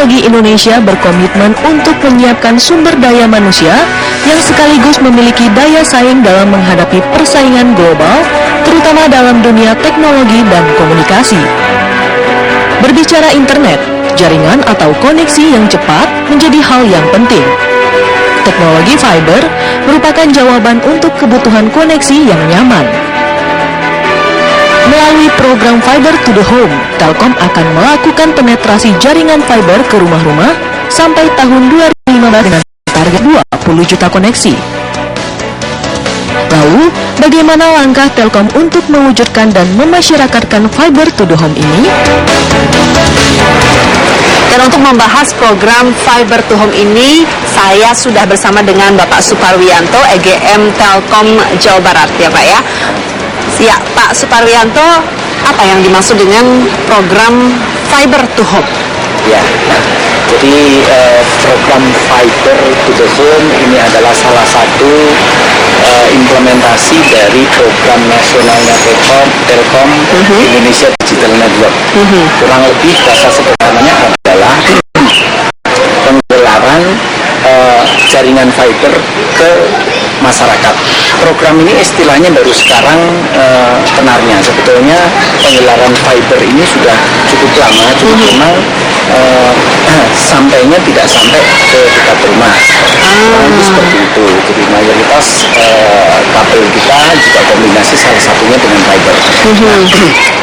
Teknologi Indonesia berkomitmen untuk menyiapkan sumber daya manusia yang sekaligus memiliki daya saing dalam menghadapi persaingan global, terutama dalam dunia teknologi dan komunikasi. Berbicara internet, jaringan atau koneksi yang cepat menjadi hal yang penting. Teknologi fiber merupakan jawaban untuk kebutuhan koneksi yang nyaman. Melalui program Fiber to the Home, Telkom akan melakukan penetrasi jaringan fiber ke rumah-rumah sampai tahun 2015 dengan target 20 juta koneksi. Lalu, bagaimana langkah Telkom untuk mewujudkan dan memasyarakatkan Fiber to the Home ini? Dan untuk membahas program Fiber to Home ini, saya sudah bersama dengan Bapak Suparwiyanto, EGM Telkom Jawa Barat, ya Pak ya. Ya, Pak Suparwiyanto, apa yang dimaksud dengan program Fiber to Home? Ya, jadi program Fiber to the Home ini adalah salah satu implementasi dari program nasionalnya Telkom Indonesia Digital Network. Kurang lebih bahasa sederhananya adalah penggelaran jaringan fiber ke masyarakat. Program ini istilahnya baru sekarang tenarnya. Sebetulnya penggelaran fiber ini sudah cukup lama, sampainya tidak sampai ke dekat rumah. Seperti itu. Jadi mayoritas kabel kita juga kombinasi salah satunya dengan fiber.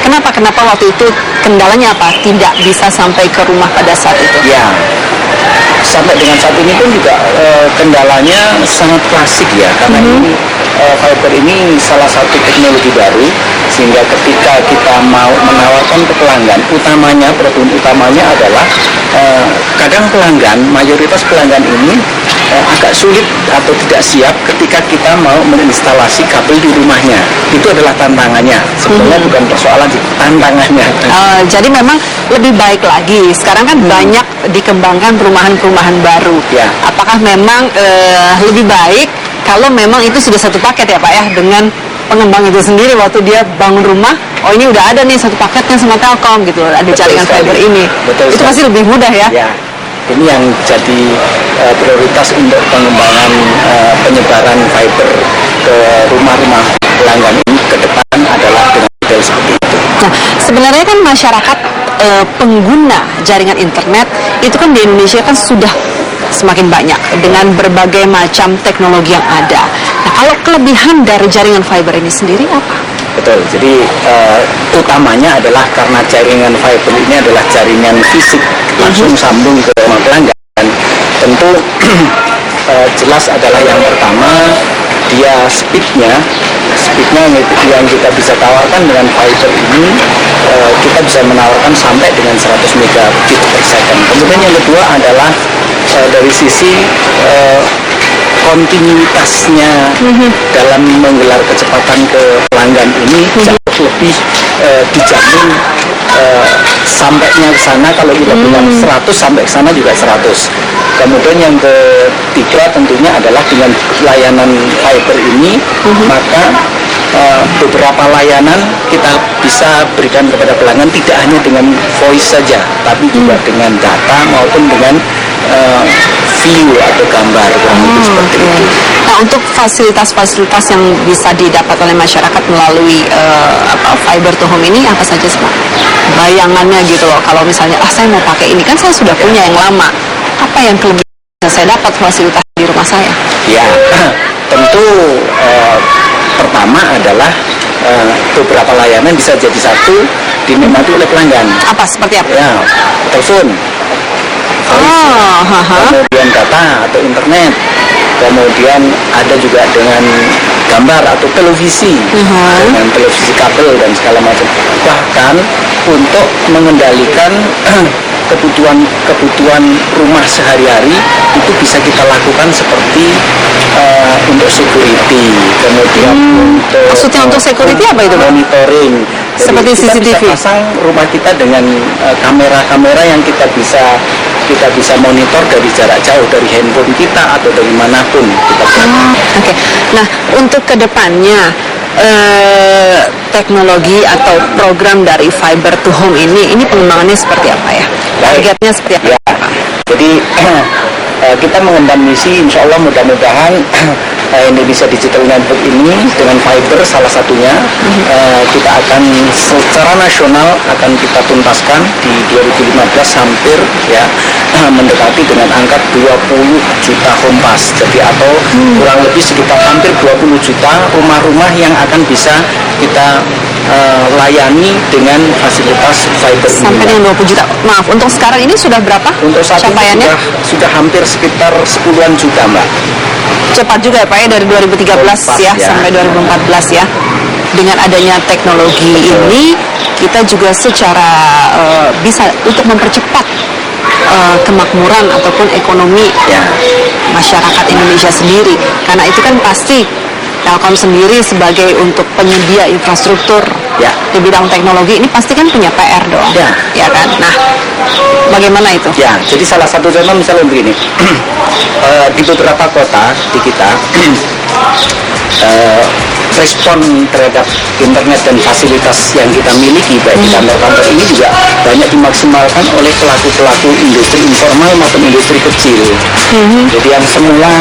Kenapa waktu itu kendalanya apa? Tidak bisa sampai ke rumah pada saat itu? Ya. Sampai dengan saat ini pun juga kendalanya sangat klasik ya, karena ini fiber ini salah satu teknologi baru, sehingga ketika kita mau menawarkan ke pelanggan, problem utamanya adalah kadang mayoritas pelanggan ini agak sulit atau tidak siap ketika kita mau menginstalasi kabel di rumahnya. Itu adalah tantangannya. Sebenarnya bukan persoalan sih, tantangannya. Jadi memang lebih baik lagi. Sekarang kan banyak dikembangkan perumahan-perumahan baru. Ya. Apakah memang lebih baik kalau memang itu sudah satu paket ya Pak ya, dengan pengembang itu sendiri waktu dia bangun rumah, oh ini udah ada nih satu paketnya sama Telkom gitu, ada jaringan fiber ini. Itu pasti lebih mudah ya. Ya. Ini yang jadi prioritas untuk pengembangan penyebaran fiber ke rumah-rumah pelanggan ini ke depan adalah dengan model seperti itu. Nah, sebenarnya kan masyarakat pengguna jaringan internet itu kan di Indonesia kan sudah semakin banyak dengan berbagai macam teknologi yang ada. Nah, kalau kelebihan dari jaringan fiber ini sendiri apa? Betul, jadi utamanya adalah karena jaringan fiber ini adalah jaringan fisik, langsung sambung ke rumah pelanggan. Tentu jelas adalah yang pertama, dia speednya yang kita bisa tawarkan dengan fiber ini, kita bisa menawarkan sampai dengan 100 megabit per second. Kemudian yang kedua adalah dari sisi kontinuitasnya dalam menggelar kecepatan ke pelanggan ini jauh lebih dijamin sampainya ke sana. Kalau kita bilang 100 sampai ke sana juga 100. Kemudian yang ketiga tentunya adalah dengan layanan fiber ini maka beberapa layanan kita bisa berikan kepada pelanggan, tidak hanya dengan voice saja, tapi juga dengan data maupun dengan view atau gambar, seperti itu. Nah, untuk fasilitas-fasilitas yang bisa didapat oleh masyarakat melalui fiber to home ini apa saja sih Pak? Bayangannya gitu loh, kalau misalnya saya mau pakai ini, kan saya sudah punya yang lama, apa yang kelebihan saya dapat fasilitas di rumah saya? Ya, tentu pertama adalah beberapa layanan bisa jadi satu dinikmati oleh pelanggan. Apa, seperti apa? Ya, telepon, kemudian data atau internet, kemudian ada juga dengan gambar atau televisi, dengan televisi kabel dan segala macam. Bahkan untuk mengendalikan kebutuhan rumah sehari-hari itu bisa kita lakukan seperti untuk security, kemudian untuk security apa itu? Monitoring. Jadi seperti kita CCTV. Bisa pasang rumah kita dengan kamera-kamera yang kita bisa monitor dari jarak jauh, dari handphone kita atau dari manapun kita bisa. Oke. Nah, untuk kedepannya teknologi atau program dari fiber to home ini pengembangannya seperti apa ya? Targetnya seperti apa? Ya, Jadi kita mengemban misi, insya Allah mudah-mudahan Indonesia Digital Network ini dengan fiber salah satunya kita akan secara nasional akan kita tuntaskan di 2015 hampir ya mendekati dengan angka 20 juta home pass. Jadi atau kurang lebih sekitar hampir 20 juta rumah-rumah yang akan bisa kita layani dengan fasilitas fiber Sampai ini. dengan 20 juta. Maaf, untuk sekarang ini sudah berapa Untuk saat ini capaiannya? sudah hampir sekitar 10-an juta, Mbak. Cepat juga ya Pak ya, dari 2013 ya, ya. sampai 2014 ya. Dengan adanya teknologi ini, kita juga secara bisa untuk mempercepat kemakmuran ataupun ekonomi Ya. masyarakat Indonesia sendiri. Karena itu kan pasti Telkom sendiri sebagai untuk penyedia infrastruktur Ya. di bidang teknologi ini pasti kan punya PR dong, Ya. kan? Nah, bagaimana itu? Ya, jadi salah satu contoh misalnya begini, di beberapa kota di kita, respon terhadap internet dan fasilitas yang kita miliki baik di kantor-kantor ini juga banyak dimaksimalkan oleh pelaku-pelaku industri informal maupun industri kecil. Jadi yang semula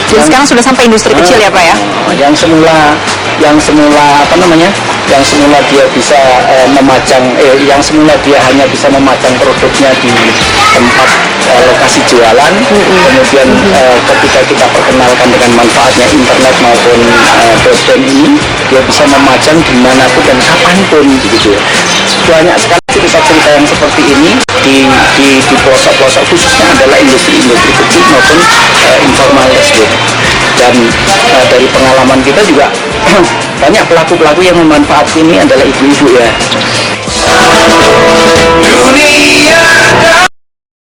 Jadi sekarang sudah sampai industri kecil ya Pak ya? yang semula apa namanya? Yang semula dia bisa yang semula dia hanya bisa memajang produknya di tempat lokasi jualan, kemudian ketika kita perkenalkan dengan manfaatnya internet maupun broadband ini, dia bisa memajang dimanapun dan kapanpun begitu. Banyak sekali cerita-cerita yang seperti ini di pelosok-pelosok, khususnya adalah industri-industri kecil maupun informal tersebut. Dan dari pengalaman kita juga banyak pelaku-pelaku yang memanfaatkan ini adalah ibu-ibu ya.